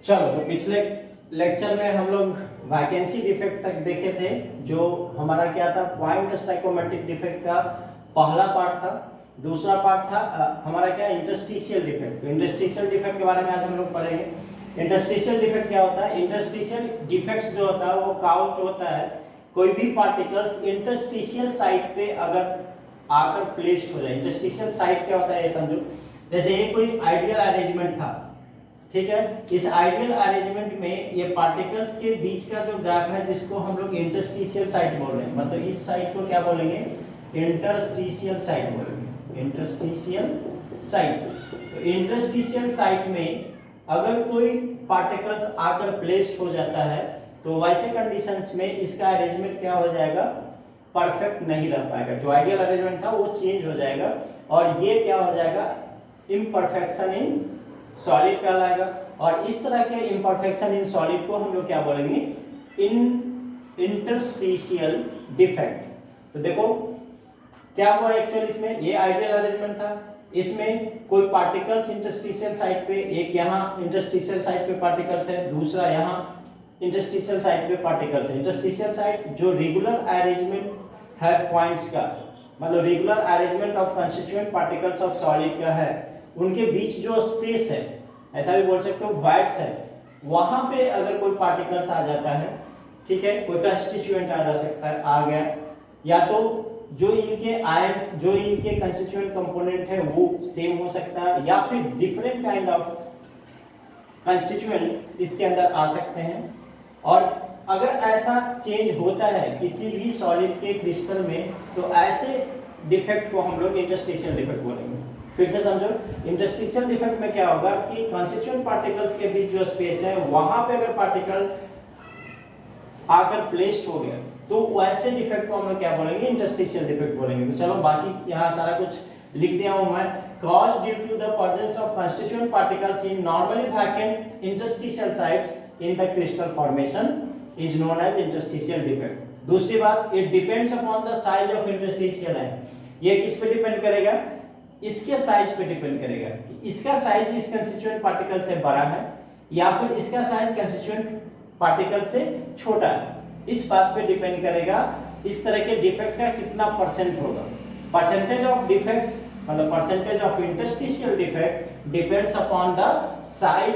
चलो, तो पिछले लेक्चर में हम लोग वैकेंसी डिफेक्ट तक देखे थे, जो हमारा क्या था, पॉइंट स्टाइकोमेट्रिक डिफेक्ट का पहला पार्ट था। दूसरा पार्ट था हमारा क्या, इंटरस्टिशियल डिफेक्ट। तो इंटरस्टिशियल डिफेक्ट के बारे में आज हम लोग पढ़ेंगे। इंटरस्टिशियल डिफेक्ट क्या होता है? इंटरस्टिशियल डिफेक्ट्स जो होता है वो काउज्ड होता है कोई भी पार्टिकल्स इंटरस्टिशियल साइट पे अगर आकर प्लेस्ड हो जाए। इंटरस्टिशियल साइट क्या होता है ये समझो। जैसे ये कोई आइडियल अरेंजमेंट था, ठीक है। इस आइडियल अरेंजमेंट में ये पार्टिकल्स के बीच का जो गैप है जिसको हम लोग इंटरस्टिशियल साइट बोल रहे हैं, मतलब इस साइट को क्या बोलेंगे, इंटरस्टिशियल साइट बोलेंगे, इंटरस्टिशियल साइट। तो इंटरस्टिशियल साइट में अगर कोई पार्टिकल्स आकर प्लेस्ड हो जाता है तो वैसे कंडीशंस में इसका अरेंजमेंट क्या हो जाएगा, परफेक्ट नहीं रह पाएगा। जो आइडियल अरेंजमेंट था वो चेंज हो जाएगा और ये क्या हो जाएगा, इम्परफेक्शन इन सॉलिड कहलाएगा। और इस तरह के इम्परफेक्शन इन सॉलिड को हम लोग क्या बोलेंगे, इंटरस्टिशियल डिफेक्ट। तो देखो क्या हुआ एक्चुअली, इसमें ये आइडियल अरेंजमेंट था, इसमें कोई पार्टिकल्स इंटरस्टिशियल साइट पे, एक यहाँ इंटरस्टिशियल साइट पे पार्टिकल्स है, दूसरा यहाँ इंटरस्टिशियल साइट पे पार्टिकल्स है। इंटरस्टिशियल साइट जो रेगुलर अरेंजमेंट है पॉइंट्स का, मतलब regular arrangement of constituent particles of solid का है, उनके बीच जो स्पेस है, ऐसा भी बोल सकते हो वॉइड्स है, वहां पे अगर कोई पार्टिकल्स आ जाता है, ठीक है, कोई कंस्टिट्यूएंट आ जा सकता है, आ गया, या तो जो इनके आयंस, जो इनके कंस्टिट्यूएंट कंपोनेंट है वो सेम हो सकता है, या फिर डिफरेंट काइंड ऑफ कंस्टिट्यूएंट इसके अंदर आ सकते हैं। और अगर ऐसा चेंज होता है किसी भी सॉलिड के क्रिस्टल में, तो ऐसे डिफेक्ट को हम लोग इंटरस्टिशियल डिफेक्ट बोलेंगे। फिर से समझो, इंटरस्टिशियल डिफेक्ट में क्या होगा कि कंस्टिट्यूएंट पार्टिकल्स के बीच जो स्पेस है वहां पे अगर पार्टिकल आकर प्लेस्ड हो गया तो वैसे डिफेक्ट को हम लोग क्या बोलेंगे, इंटरस्टिशियल डिफेक्ट बोलेंगे। तो चलो बाकी यहाँ सारा कुछ लिख दिया हूं मैं। Cause due to the presence of constituent particles in normally vacant interstitial sites in the crystal formation is known as interstitial defect. दूसरी बात, it depends upon the size of interstitial है। ये किस पे डिपेंड करेगा, इसके साइज पे depend करेगा। इसका साइज इस कंस्टिट्यूएंट पार्टिकल से बड़ा है या फिर इसका साइज कंस्टिट्यूएंट पार्टिकल से छोटा है, इस बात पे डिपेंड करेगा इस तरह के डिफेक्ट का कितना परसेंट होगा। परसेंटेज ऑफ डिफेक्ट्स, मतलब percentage of interstitial defect depends upon the size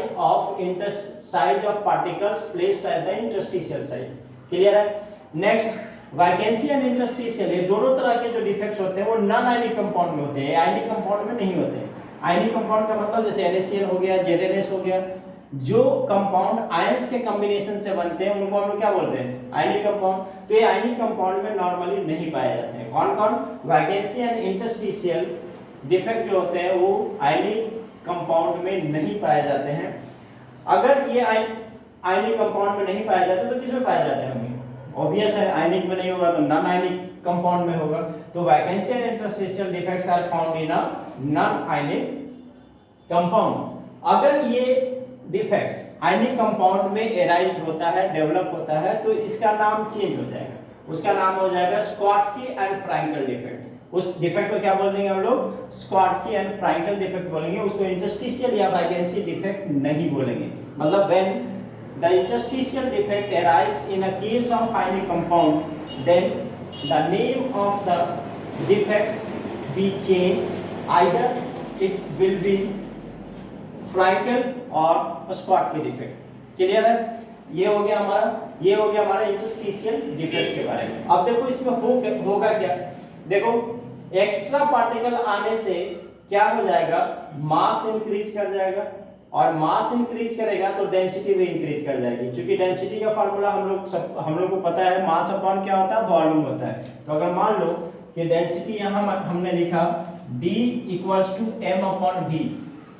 of particles placed at the interstitial site. Clear है? नेक्स्ट, वैकेंसी एंड इंटरस्टिशियल, ये दोनों तरह के जो डिफेक्ट्स होते हैं वो नॉन आयनिक कंपाउंड में होते हैं, आयनिक कंपाउंड में नहीं होते हैं। आयनिक कंपाउंड का मतलब जैसे NaCl हो गया, ZnS हो गया, जो कंपाउंड आयंस के कॉम्बिनेशन से बनते हैं उनको हम लोग क्या बोलते हैं, आयनिक कंपाउंड। तो ये आयनिक कंपाउंड में नॉर्मली नहीं पाए जाते हैं। कौन कौन? वैकेंसी एंड इंटरस्टिशियल डिफेक्ट जो होते हैं वो आयनिक कंपाउंड में नहीं पाए जाते हैं। अगर ये आयनिक कंपाउंड में नहीं पाए जाते तो किस में पाए जाते हैं? ऑब्वियस है, आयनिक में नहीं होगा तो नॉन आयनिक कंपाउंड में होगा। तो vacancy and interstitial defects are found in a non ionic compound. अगर ये डिफेक्ट्स आयनिक कंपाउंड में एराइज्ड होता है, डेवलप होता है, तो इसका नाम चेंज हो जाएगा, उसका नाम हो जाएगा स्कॉटकी एंड फ्रैंकल डिफेक्ट। उस डिफेक्ट को क्या बोलेंगे हम लोग, स्कॉटकी एंड फ्रैंकल डिफेक्ट बोलेंगे, उसको इंटरस्टिशियल या वैकेंसी डिफेक्ट नहीं बोलेंगे। मतलब when the interstitial defect arises in a case of ionic compound, then the name of the defects be changed, either it will be Frankel or Schottky defect. Clear है? ये हो गया हमारा interstitial defect के बारे में। अब देखो इसमें होगा क्या, देखो एक्स्ट्रा पार्टिकल आने से क्या हो जाएगा, मास इंक्रीज कर जाएगा, और मास इंक्रीज करेगा तो डेंसिटी भी इंक्रीज कर जाएगी। क्योंकि डेंसिटी का फार्मूला हम लोग को पता है, मास अपॉन क्या होता है, वॉल्यूम होता है। तो अगर मान लो कि डेंसिटी यहाँ हमने लिखा D equals to m upon v,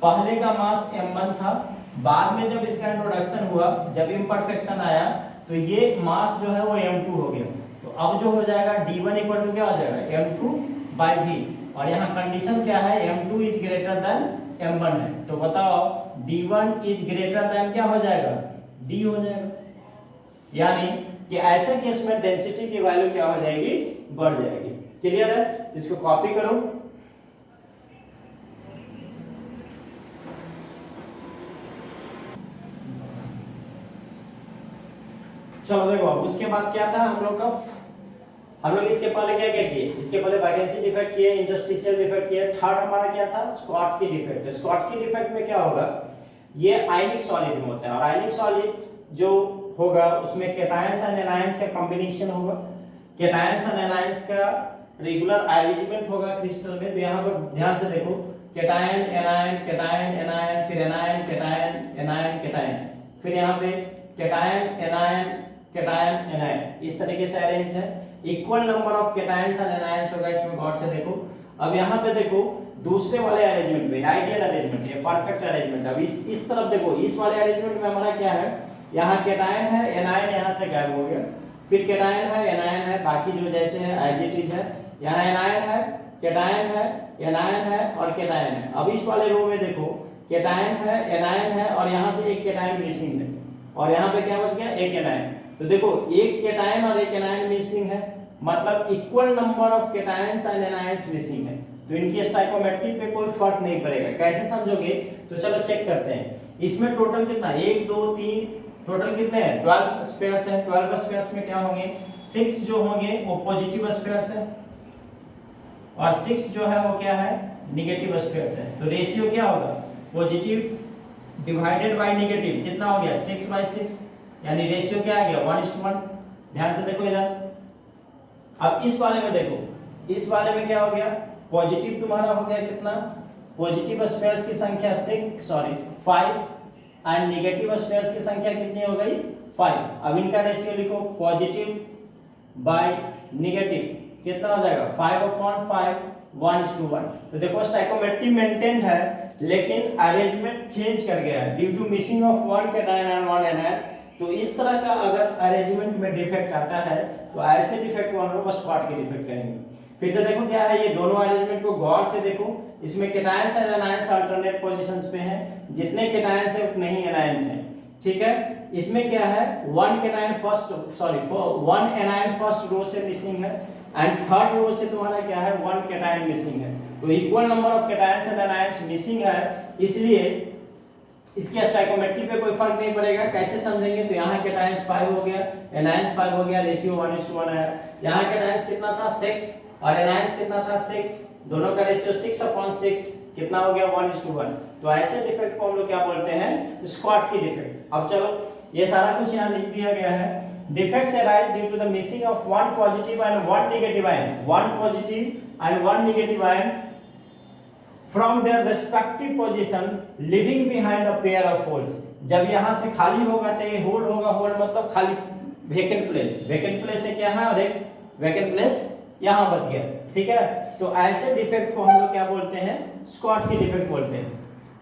पहले का मास m1 था, बाद में जब इसका इंट्रोडक्शन हुआ, जब इम्परफेक्शन आया तो ये मास जो है वो m2 हो गया। तो अब जो हो जाएगा D1 इक्वल टू क्या हो जाएगा, m2 बाई v, और यहाँ कंडीशन क्या है, m2 is greater than m1 है। तो बताओ D1 इज ग्रेटर देन क्या हो जाएगा, D हो जाएगा। यानी कि ऐसे केस में डेंसिटी की वैल्यू क्या हो जाएगी, बढ़ जाएगी। क्लियर है? इसको कॉपी करो। चलो देखो, अब उसके बाद क्या था हम लोग का, हम लोग इसके पहले क्या क्या किए, इसके पहले वैकेंसी डिफेक्ट किए, इंटरस्टिशियल डिफेक्ट किए, थर्ड हमारा क्या था, स्कॉटकी डिफेक्ट। स्कॉटकी डिफेक्ट में क्या होगा, ये आयनिक सॉलिड में होता है, और आयनिक सॉलिड जो होगा उसमें कैटायंस एंड एनायंस का कॉम्बिनेशन होगा, कैटायंस एंड एनायंस का रेगुलर अरेंजमेंट होगा क्रिस्टल में। तो यहाँ पर ध्यान से देखो, कैटायन एनायन कैटायन एनायन, फिर एनायन कैटायन एनायन कैटायन, फिर यहाँ पे कैटायन एनायन कैटायन एनायन, इस तरीके से अरेंज्ड है। Equal number of cations and anions होगा इसमें, गौर से देखो। अब यहाँ पे देखो दूसरे वाले अरेंजमेंट में आइडियल अरेंजमेंट है, परफेक्ट अरेंजमेंट। अब इस तरफ देखो, इस वाले अरेंजमेंट में हमारा क्या है, यहाँ कैटायन है, एनायन यहाँ से गायब हो गया, फिर कैटायन है, एनायन है, बाकी जो जैसे है एज इट इज है। यहाँ एनायन है, कैटायन है, एनायन है और कैटायन है। अब इस वाले रो में देखो, कैटायन है, एनायन है और यहाँ से एक कैटायन मिसिंग है, और यहाँ पे क्या बच गया, एक एनायन। तो देखो एक कैटायन और एक एनायन मिसिंग है, मतलब equal number of cations and anions missing है। तो इनकी स्टोइकोमेट्री पे कोई फर्क नहीं पड़ेगा। कैसे समझोगे, तो चलो चेक करते हैं। इसमें टोटल कितना, 1 2 3, टोटल कितने हैं, 12 स्फीयर्स हैं। 12 स्फीयर्स में क्या होंगे, 6 जो होंगे वो पॉजिटिव स्फीयर्स हैं, और 6 जो है वो क्या है, नेगेटिव स्फीयर्स है। तो रेशियो क्या होगा, पॉजिटिव डिवाइडेड बाय नेगेटिव, कितना हो गया, 6/6, यानी रेशियो क्या आ गया, 1:1। ध्यान से देखो इधर। अब इस वाले में देखो, इस वाले में क्या हो गया, पॉजिटिव तुम्हारा हो गया कितना, पॉजिटिव स्फीयर्स की संख्या 5 एंड नेगेटिव स्फीयर्स की संख्या कितनी हो गई, 5। अब इनका रेशियो लिखो, पॉजिटिव बाय नेगेटिव कितना हो जाएगा, 5/5, 1:1। तो देखो स्टोइकोमेट्री मेंटेन्ड है, लेकिन अरेंजमेंट चेंज कर गया है due to missing of 1 cation and 1 anion. तो इस तरह का अगर अरेंजमेंट में डिफेक्ट आता है तो ऐसे डिफेक्ट को हम लोग स्कॉटकी डिफेक्ट कहेंगे। फिर से देखो क्या है, ये दोनों अरेंजमेंट को गौर से देखो। इसमें cations and anions alternate positions पे हैं, जितने कैटायंस हैं उतने ही एनायंस हैं, ठीक है। इसमें क्या है, 1 एनायन फर्स्ट रो से मिसिंग है, एंड थर्ड रो से तुम्हारा क्या है, 1 कैटायन मिसिंग है। तो equal number of cations and anions missing है, इसलिए इसके स्टोइकोमेट्री पे कोई फर्क नहीं पड़ेगा। कैसे समझेंगे, तो यहाँ कैटायंस 5 हो गया, एनायंस 5 हो गया, रेशियो 1:1 है। यहाँ कैटायंस कितना था, 6, और एनायंस कितना था, 6, दोनों का रेशियो 6/6 कितना हो गया, 1:1। तो ऐसे डिफेक्ट को हम लोग क्या बोलते हैं, स्कॉटकी डिफेक्ट। अब चलो ये सारा कुछ यहाँ लिख दिया गया है। Defects arise due to the missing of 1 positive and 1 negative ion, 1 positive and 1 negative ion from their respective position leaving behind a pair of holes। जब यहाँ से खाली होगा तो ये होल होगा, होल मतलब खाली वेकेंट प्लेस, वेकेंट प्लेस है क्या है, और एक वेकेंट प्लेस यहाँ बच गया, ठीक है। तो ऐसे डिफेक्ट को हम लोग क्या बोलते हैं, स्कॉटकी डिफेक्ट बोलते हैं।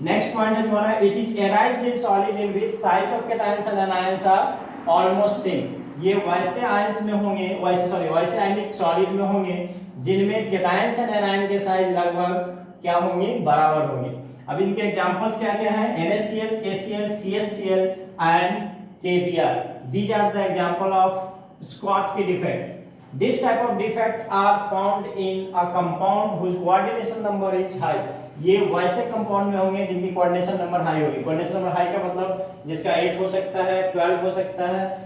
नेक्स्ट पॉइंट है तुम्हारा, it is arised in solid in which size of cations and anions are almost same. ये वैसे आयंस में होंगे, वैसे आयनिक सॉलिड में होंगे जिनमें कैटायंस एंड एनायन के साइज लगभग क्या होंगे, बराबर होंगे। अब इनके एग्जांपल्स क्या क्या हैं, NaCl, KCl, CHCl and KBr। These are the example of Schottky defect. This type of defect are found in a compound whose coordination number is high। ये वैसे कंपाउंड में होंगे जिनकी कोऑर्डिनेशन नंबर हाई होगी। Coordination number high का मतलब जिसका 8 हो सकता है, 12 हो सकता है,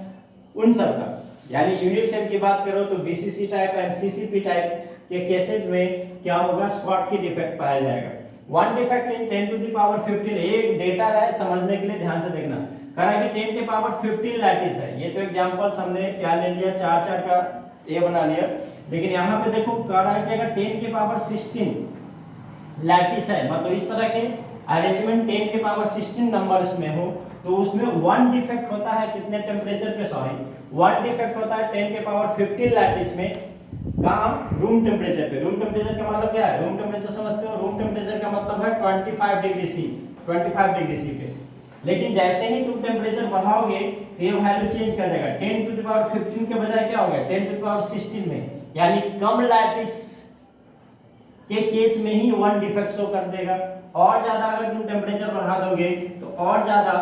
उन सब का। यानी यूनिट सेल की बात करो तो BCC type and CCP type के केसेस में क्या होगा, स्कॉटकी डिफेक्ट पाया जाएगा। 1 defect in 10 to the power 15, एक डेटा है समझने के लिए, ध्यान से देखना। कह रहा है कि 10 के पावर 15 लैटिस है। ये तो एग्जांपल्स हमने क्या ले लिया, 4 का ये बना लिया, लेकिन यहाँ पे देखो कह रहा है कि अगर 10 के पावर 16 लैटिस है, मतलब इस तरह के अरेंजमेंट 10 के पावर 16 नंबर्स में हो, तो उसमें 1 डिफेक्ट होता है कितने टेम्परेचर पे, 1 डिफेक्ट होता है 10 के पावर 15 लैटिस में, कहाँ, रूम टेम्परेचर पे। रूम टेम्परेचर का मतलब क्या है, रूम टेम्परेचर समझते हो, रूम टेम्परेचर का मतलब है 25 डिग्री सी, 25 डिग्री सी पे। लेकिन जैसे ही तुम टेम्परेचर बढ़ाओगे तो ये वैल्यू चेंज कर जाएगा, 10 टू द पावर 15 के बजाय क्या होगा, 10 टू द पावर 16 में, यानी कम लैटिस के केस में ही 1 डिफेक्ट शो कर देगा। और ज्यादा अगर तुम टेम्परेचर बढ़ा दोगे तो और ज्यादा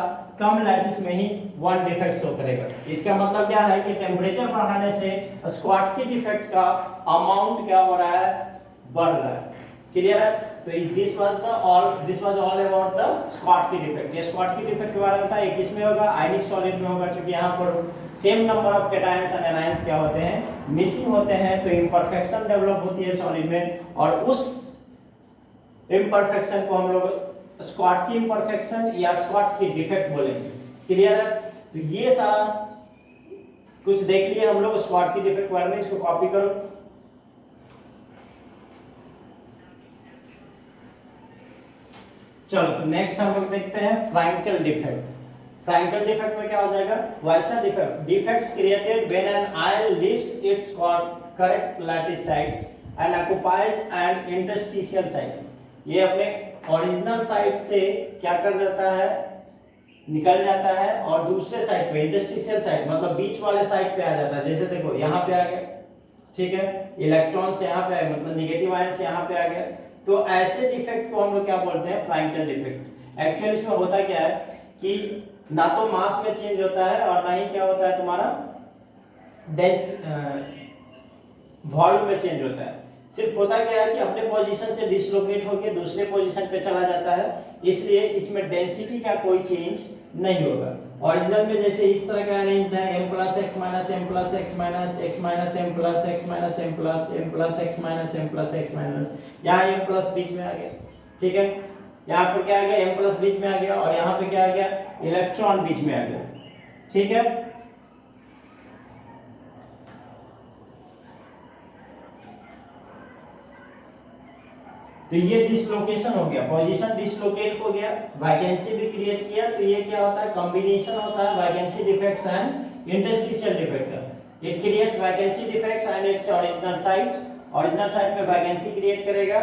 कम लैटिस में ही 1 डिफेक्ट शो करेगा। इसका मतलब क्या है कि टेम्परेचर बढ़ाने से स्कॉटकी डिफेक्ट का अमाउंट क्या हो रहा है, बढ़ रहा है। क्लियर है। तो this was all about the Schottky defect. ये स्कॉटकी डिफेक्ट के बारे में था। ये किस में होगा? आयनिक सॉलिड में होगा, क्योंकि यहाँ पर same number of cations and anions क्या होते हैं? मिसिंग होते हैं, तो इम्परफेक्शन डेवलप होती है सॉलिड में, और उस इम्परफेक्शन को हम लोग स्कॉटकी इम्परफेक्शन या स्कॉटकी डिफेक्ट बोलेंगे। क्लियर है? तो ये सारा कुछ देख लिए हम लोग स्कॉटकी डिफेक्ट के बारे में। इसको कॉपी करो। चलो, तो नेक्स्ट हम लोग देखते हैं फ्रैंकल डिफेक्ट। फ्रैंकल डिफेक्ट में क्या हो जाएगा? वैसा defect, defects created when an ion leaves its correct lattice sites and occupies an interstitial site. ये अपने ओरिजिनल साइट से क्या कर जाता है? निकल जाता है और दूसरे साइड पे, इंटरस्टिशियल साइट मतलब बीच वाले साइड पे आ जाता है। जैसे देखो यहाँ पे आ गया, ठीक है, इलेक्ट्रॉन से यहाँ पे आ गया, मतलब नेगेटिव आयन से यहाँ पे आ गया। तो ऐसे डिफेक्ट को हम लोग क्या बोलते हैं? Frenkel defect. एक्चुअली इसमें होता क्या है कि ना तो मास में चेंज होता है और ना ही क्या होता है तुम्हारा डेंस वॉल्यूम में चेंज होता है। सिर्फ होता क्या है कि अपने पोजीशन से डिसलोकेट होकर दूसरे पोजीशन पे चला जाता है, इसलिए इसमें डेंसिटी का कोई चेंज नहीं होगा। ओरिजिनल में जैसे इस तरह का अरेंज्ड है, m + x - m + x - x - x - m + x - m + x - x - यहाँ m प्लस बीच में आ गया, ठीक है। यहाँ पे क्या आ गया? m प्लस बीच में आ गया, और यहाँ पे क्या आ गया? इलेक्ट्रॉन बीच में आ गया, ठीक है। तो ये डिसलोकेशन हो गया, पोजीशन डिसलोकेट हो गया, वैकेंसी भी क्रिएट किया। तो ये क्या होता है? कॉम्बिनेशन होता है vacancy defects and interstitial defect का। It creates vacancy defects and its original site पे वैकेंसी क्रिएट करेगा,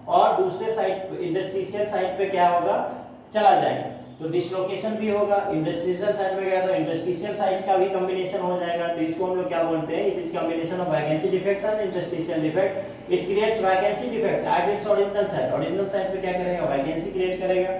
और दूसरे साइट इंटरस्टिशियल साइट पे क्या होगा? चला जाएगा। तो डिसलोकेशन भी होगा, इंटरस्टिशियल साइट में गया तो इंटरस्टिशियल साइट का भी कॉम्बिनेशन हो जाएगा। तो इसको हम लोग क्या बोलते हैं? It is combination of vacancy defects and interstitial defect. It creates vacancy defects at its original site पे क्या करेगा? वैकेंसी क्रिएट करेगा।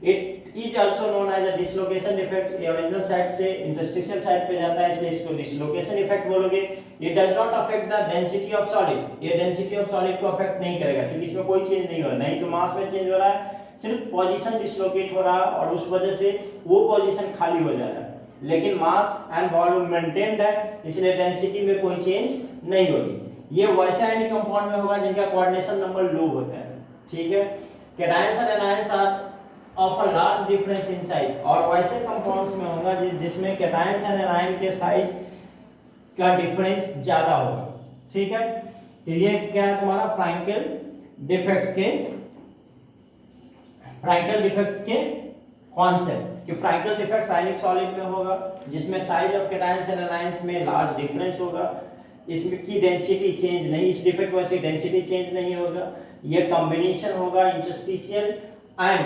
It is also known as a dislocation defect. ये ओरिजिनल साइट से इंटरस्टिशियल साइट पे जाता है, इसलिए इसको डिसलोकेशन इफेक्ट बोलोगे। It does not affect the density of solid. ये डेंसिटी ऑफ सॉलिड को अफेक्ट नहीं करेगा, क्योंकि इसमें कोई चेंज नहीं हो रहा, नहीं तो मास में चेंज हो रहा है, सिर्फ पोजीशन डिसलोकेट हो रहा है और उस वजह से वो पोजीशन खाली हो जा रहा है। लेकिन मास एंड वॉल्यूम मेंटेन्ड है, इसलिए डेंसिटी में कोई चेंज नहीं होगी। ये वैसे आयनिक कंपाउंड में होगा जिनका कोऑर्डिनेशन नंबर लो होता है, ठीक है। Cations and anions are of a large difference in size, और वैसे कंपाउंड्स में होगा जिसमें कैटायंस एंड एनायन के साइज का डिफरेंस ज्यादा होगा, ठीक है। तो ये क्या है तुम्हारा? फ्रैंकल डिफेक्ट्स के कॉन्सेप्ट, कि फ्रैंकल डिफेक्ट्स आयनिक सॉलिड में होगा जिसमें size of cations and anions में लार्ज डिफरेंस होगा, इसमें की डेंसिटी चेंज नहीं, इस डिफेक्ट वजह से डेंसिटी चेंज नहीं होगा। ये कॉम्बिनेशन होगा इंटरस्टिशियल एंड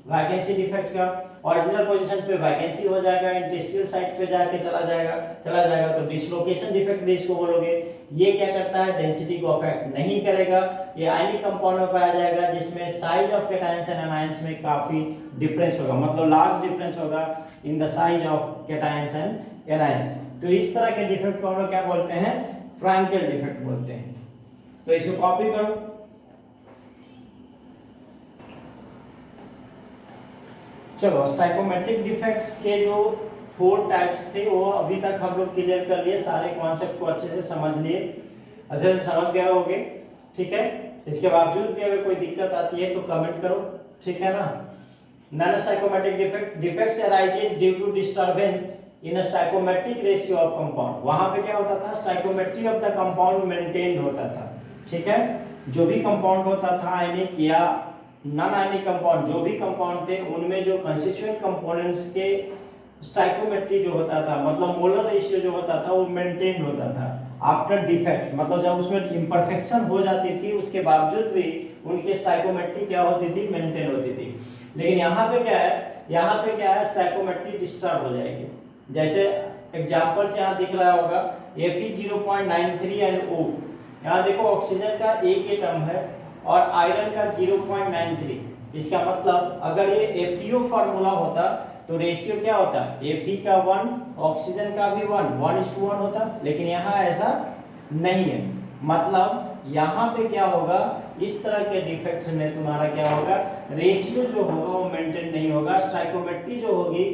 वैकेंसी डिफेक्ट का। ओरिजिनल पोजीशन पे वैकेंसी हो जाएगा, इंटरस्टिशियल साइट पे जाके चला जाएगा। तो डिसलोकेशन डिफेक्ट भी इसको बोलोगे। ये क्या करता है? डेंसिटी को अफेक्ट नहीं करेगा। ये आयनिक कंपाउंड में पाया जाएगा जिसमें size of cations and anions में काफी डिफरेंस होगा, मतलब लार्ज डिफरेंस होगा in the size of cations and anions. तो इस तरह के डिफेक्ट को हम लोग क्या बोलते हैं? फ्रैंकल डिफेक्ट बोलते हैं। तो इसको कॉपी करो। चलो, स्टाइकोमेट्रिक डिफेक्ट्स के जो 4 टाइप्स थे वो अभी तक हम लोग क्लियर कर लिए, सारे कॉन्सेप्ट को अच्छे से समझ लिए, अच्छे से समझ गए होगे, ठीक है। इसके बावजूद भी अगर कोई दिक्कत आती है तो कमेंट करो, ठीक है ना। Non stoichiometric defects arises due to disturbance in a stoichiometric ratio of compound. वहां पे क्या होता था? Stoichiometry of the compound maintain होता था, ठीक है। जो भी कंपाउंड होता था, आयनिक या नॉन आयनिक कंपाउंड, जो भी कंपाउंड थे उनमें जो कंस्टिट्यूएंट कंपोनेंट्स के स्टाइकोमेट्री जो होता था, मतलब मोलर रेशियो जो होता था, वो मेंटेन होता था। आफ्टर डिफेक्ट मतलब जब उसमें इम्परफेक्शन हो जाती थी उसके बावजूद भी उनकी स्टाइकोमेट्री क्या होती थी? मेंटेन होती थी। लेकिन यहाँ पे क्या है? स्टाइकोमेट्री डिस्टर्ब हो जाएगी। जैसे एग्जांपल से यहाँ दिख रहा होगा Fe0.93 एंड O। यहाँ देखो ऑक्सीजन का एक एटम है और आयरन का 0.93। इसका मतलब अगर ये FeO फार्मूला होता तो रेशियो क्या होता? Fe का 1, ऑक्सीजन का भी 1:1 होता, लेकिन यहाँ ऐसा नहीं है। मतलब यहाँ पे क्या होगा इस तरह के डिफेक्ट्स में तुम्हारा क्या होगा, रेशियो जो होगा वो मेंटेन नहीं होगा। स्टाइकोमेट्री जो होगी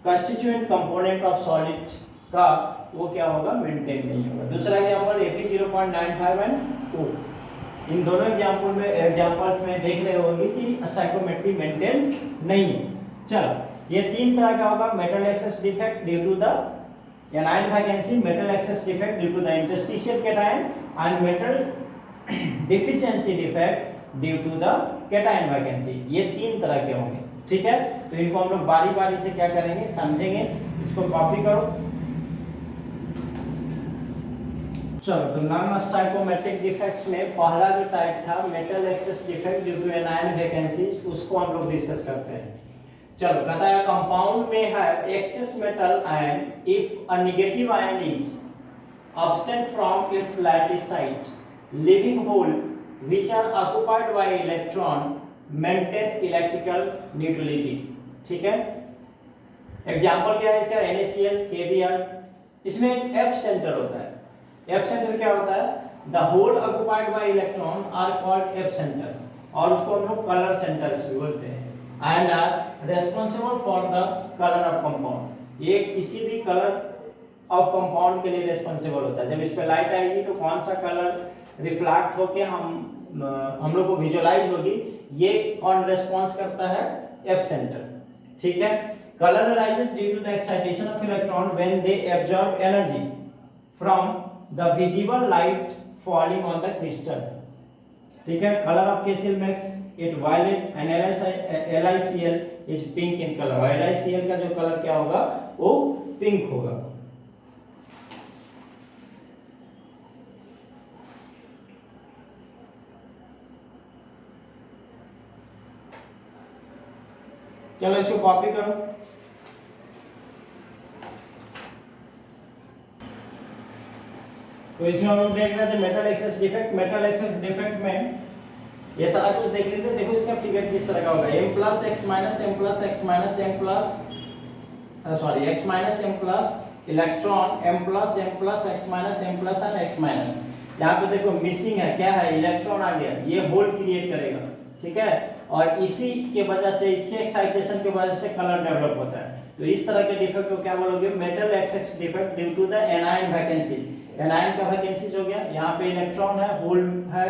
कंस्टिट्यूएंट कंपोनेंट ऑफ सॉलिड का, वो क्या होगा, मेंटेन नहीं होगा। दूसरा एग्जांपल Ap 0.95 एंड 2, इन दोनों एग्जांपल्स में देख रहे होंगे कि स्टाइकोमेट्री मेंटेन नहीं है। चलो, ये तीन तरह का होगा, metal excess defect due to the anion vacancy, metal excess defect due to the interstitial cation, and metal deficiency defect due to the cation vacancy। ये तीन तरह के होंगे, ठीक है। तो इनको हम लोग बारी बारी से क्या करेंगे, समझेंगे। इसको कॉपी करो। चलो, तो नॉन स्टाइकोमेट्रिक डिफेक्ट्स में पहला जो टाइप था metal excess defect due to anion vacancy, उसको हम लोग डिस्कस करते हैं। चलो, कहता है कंपाउंड में है excess metal ion if a negative ion is absent from its lattice site, leaving hole which are occupied by electron maintain electrical neutrality। ठीक है, एग्जांपल क्या है इसका, NaCl, KBr। इसमें एक F सेंटर होता है। F सेंटर क्या होता है, the hole occupied by electron are called F centre, और उसको हम लोग कलर सेंटर्स भी बोलते हैं, and are responsible for the colour of compound. ये किसी भी कलर ऑफ कंपाउंड के लिए रेस्पॉन्सिबल होता है। जब इस पे लाइट आएगी तो कौन सा कलर रिफ्लेक्ट होके हम लोग को विजुअलाइज होगी, ये कौन रेस्पॉन्स करता है, F सेंटर। ठीक है, colour arises due to the excitation of electron when they absorb energy from the visible light falling on the crystal. ठीक है, colour of KCl makes it violet and LiCl is pink in color। और LiCl का जो colour क्या होगा, वो pink होगा। चलो, इसको कॉपी करो। तो इसमें हम लोग देख रहे थे metal excess defect. Metal excess defect में ये सारा कुछ देख लेते। देखो इसका फिगर किस तरह का होगा, m plus x minus m plus x minus m plus sorry x minus m plus electron m plus x minus m plus and x minus. यहाँ पे देखो मिसिंग है, क्या है, इलेक्ट्रॉन आ गया, ये होल क्रिएट करेगा। ठीक है, और इसी के वजह से, इसके एक्साइटेशन के वजह से कलर डेवलप होता है। तो इस तरह के डिफेक्ट को क्या बोलोगे, metal excess defect due to the anion vacancy. Anion का वैकेंसी हो गया, यहाँ पे इलेक्ट्रॉन है, होल है,